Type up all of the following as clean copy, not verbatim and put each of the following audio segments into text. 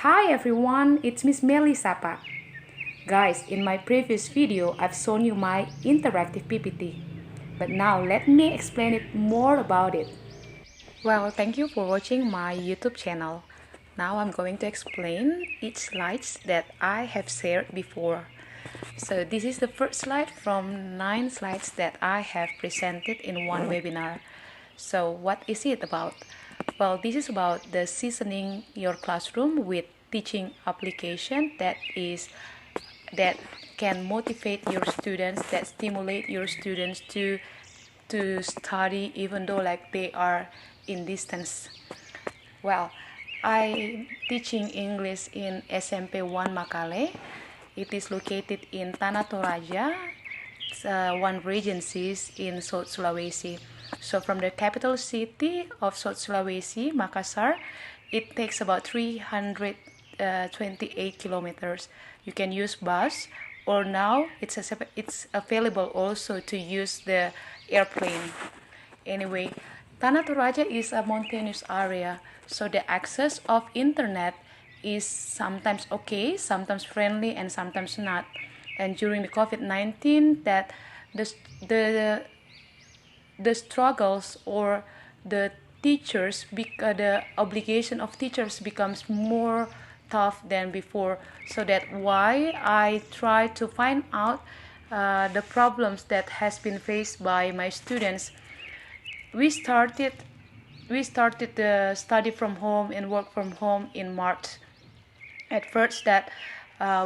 Hi everyone, it's Miss Melly Sapa. Guys, in my previous video, I've shown you my interactive PPT. But now let me explain it more about it. Well, thank you for watching my YouTube channel. Now I'm going to explain each slides that I have shared before. So this is the first slide from 9 slides that I have presented in one webinar. So what is it about? Well, this is about the seasoning your classroom with teaching application that can motivate your students, that stimulate your students to study even though like they are in distance. Well, I teaching English in SMP 1 Makale. It is located in Tanah Toraja, one regency in South Sulawesi. So from the capital city of South Sulawesi, Makassar, it takes about 328 kilometers. You can use bus, or now it's available also to use the airplane. Anyway, Tanah Toraja is a mountainous area, so the access of internet is sometimes okay, sometimes friendly, and sometimes not. And during the COVID-19, that the the the struggles or the the obligation of teachers becomes more tough than before. So that why I try to find out the problems that has been faced by my students. we started we started the study from home and work from home in March. At first, that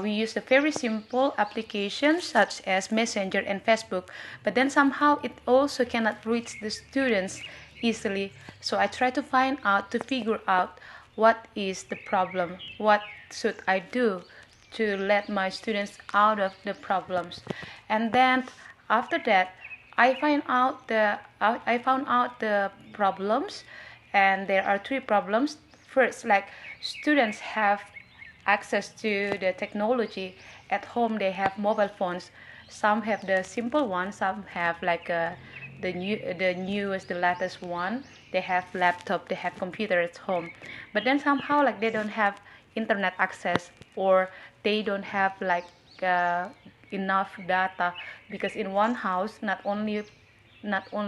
we used a very simple application such as Messenger and Facebook, but then somehow it also cannot reach the students easily. So I try to find out, to figure out what is the problem, what should I do to let my students out of the problems. And then after that, I found out the problems, and there are three problems. First, like students have access to the technology at home. They have mobile phones. Some have the simple one, some have like the newest, the latest one. They have laptop, they have computer at home, but then somehow like they don't have internet access, or they don't have like uh, enough data, because in one house not only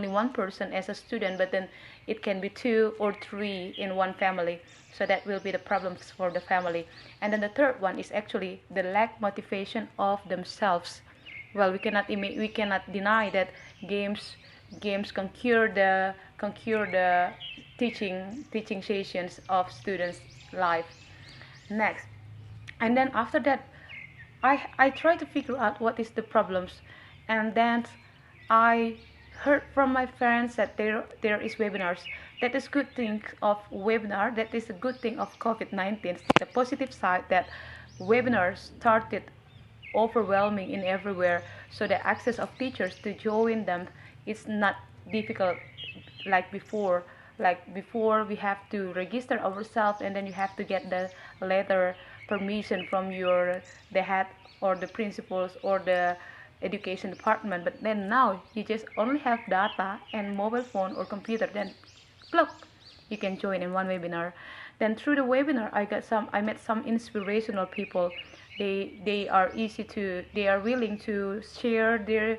one person as a student, but then it can be two or three in one family. So that will be the problems for the family. And then the third one is actually the lack motivation of themselves. Well, we cannot deny that games can cure the teaching sessions of students' life. Next, and then after that, I try to figure out what is the problems, and then I heard from my friends that there is webinars. That is good thing of webinar. That is a good thing of COVID-19. The positive side, that webinars started overwhelming in everywhere, so the access of teachers to join them is not difficult like before. Like before, we have to register ourselves, and then you have to get the letter permission from the head or the principals or the education department. But then now you just only have data and mobile phone or computer, then plug, you can join in one webinar. Then through the webinar, I met some inspirational people. They are willing to share their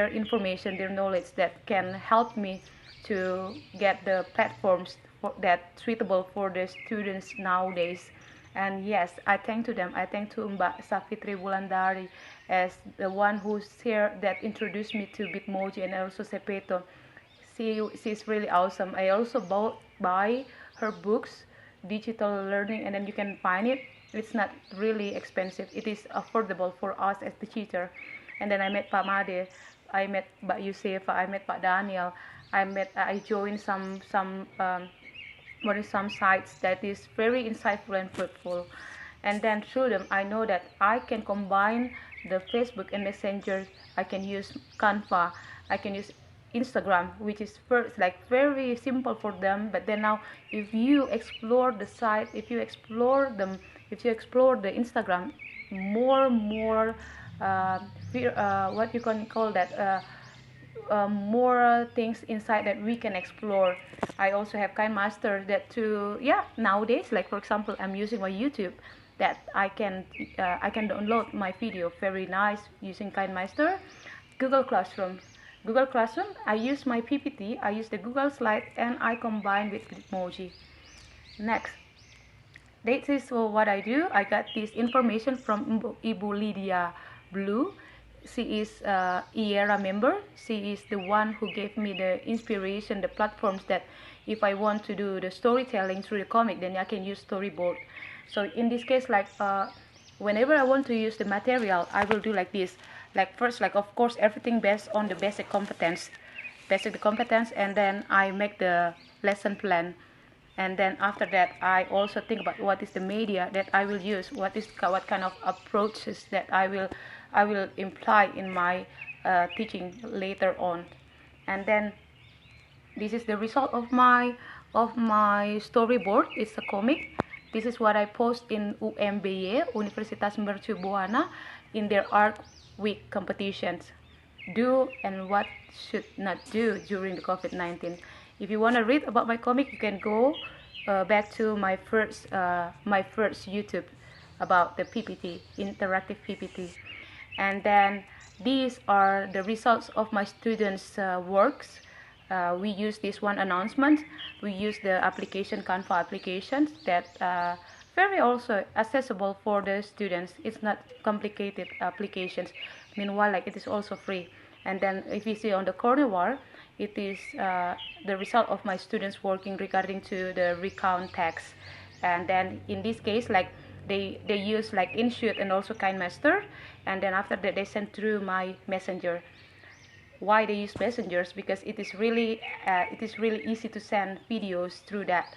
information, their knowledge, that can help me to get the platforms that suitable for the students nowadays. And yes, I thank to them. I thank to Mbak Safitri Wulandari as the one who shared, that introduced me to Bitmoji, and also Sepeto. She's really awesome. I also buy her books, digital learning, and then you can find it. It's not really expensive. It is affordable for us as the teacher. And then I met Pak Made, I met Pak Yusefa, I met Pak Daniel. I joined some sites that is very insightful and fruitful. And then through them, I know that I can combine the Facebook and Messenger. I can use Canva. I can use Instagram, which is first like very simple for them. But then now, if you explore the site, if you explore the Instagram, more what you can call that. more things inside that we can explore. I also have KineMaster that to, yeah, nowadays, like for example, I'm using my YouTube that I can download my video very nice using KineMaster. Google Classroom. Google Classroom, I use my PPT, I use the Google Slide, and I combine with Bitmoji. Next, this is what I do. I got this information from Ibu Lydia Blue. She is IERA member. She is the one who gave me the inspiration, the platforms that if I want to do the storytelling through the comic, then I can use storyboard. So in this case, like whenever I want to use the material, I will do like this. Like first, like of course, everything based on the basic competence, and then I make the lesson plan. And then after that, I also think about what is the media that I will use, what kind of approaches that I will imply in my teaching later on. And then this is the result of my storyboard. It's a comic. This is what I post in UMBY, Universitas Mercu Buana, in their art week competitions. Do and what should not do during the COVID-19. If you want to read about my comic, you can go back to my first YouTube about the PPT, interactive PPT. And then these are the results of my students' works. We use this one announcement. We use the application, Canva applications that very also accessible for the students. It's not complicated applications. Meanwhile, like it is also free. And then if you see on the corner bar, it is the result of my students working regarding to the recount text. And then in this case, like they use like InShoot and also KineMaster, and then after that they send through my messenger. Why they use messengers? Because it is really easy to send videos through that.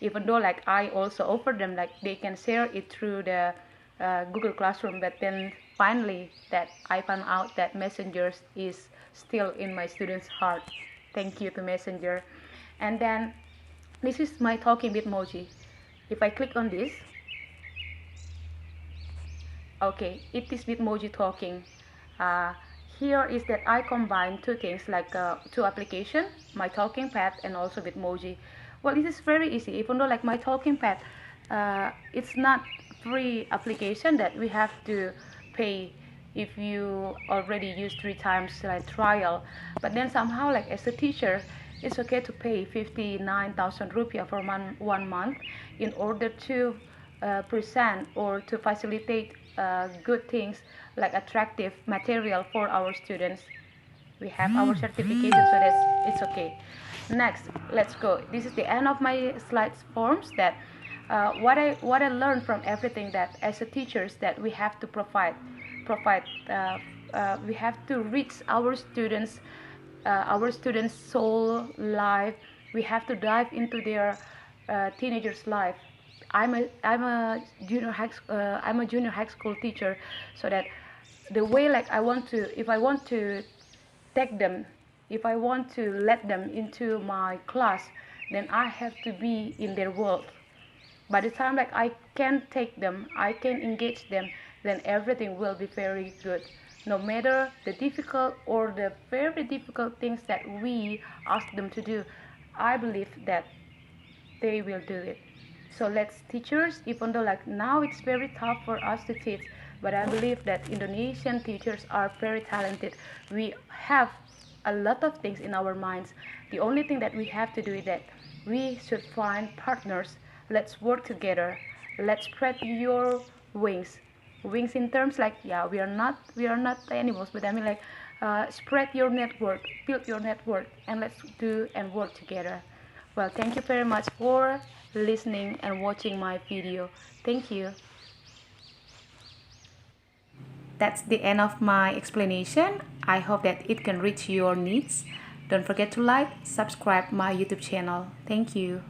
Even though like I also offer them like they can share it through the Google Classroom, but then finally that I found out that messengers is still in my students' heart. Thank you to Messenger. And then this is my talking Bitmoji. If I click on this, okay, it is Bitmoji talking. Here is that I combine two things like two applications, my talking pad and also Bitmoji. Well, this is very easy, even though like my talking pad, it's not free application that we have to pay if you already use 3 times like trial. But then somehow like as a teacher, it's okay to pay 59,000 rupiah for 1 month in order to present or to facilitate good things like attractive material for our students. We have our certification, so it's okay. Next, let's go. This is the end of my slides forms. That what I learned from everything, that as a teachers that we have to provide we have to reach our students soul life. We have to dive into their teenagers life. I'm a junior high school teacher, so that the way like if I want to take them, if I want to let them into my class, then I have to be in their world. By the time like I can take them, I can engage them, then everything will be very good. No matter the difficult or the very difficult things that we ask them to do, I believe that they will do it. So let's teachers, even though like now it's very tough for us to teach, but I believe that Indonesian teachers are very talented. We have a lot of things in our minds. The only thing that we have to do is that we should find partners. Let's work together. Let's spread your wings. Wings in terms like, yeah, we are not animals, but I mean like spread your network, build your network, and let's do and work together. Well, thank you very much for listening and watching my video. Thank you. That's the end of my explanation. I hope that it can reach your needs. Don't forget to like, subscribe my YouTube channel. Thank you.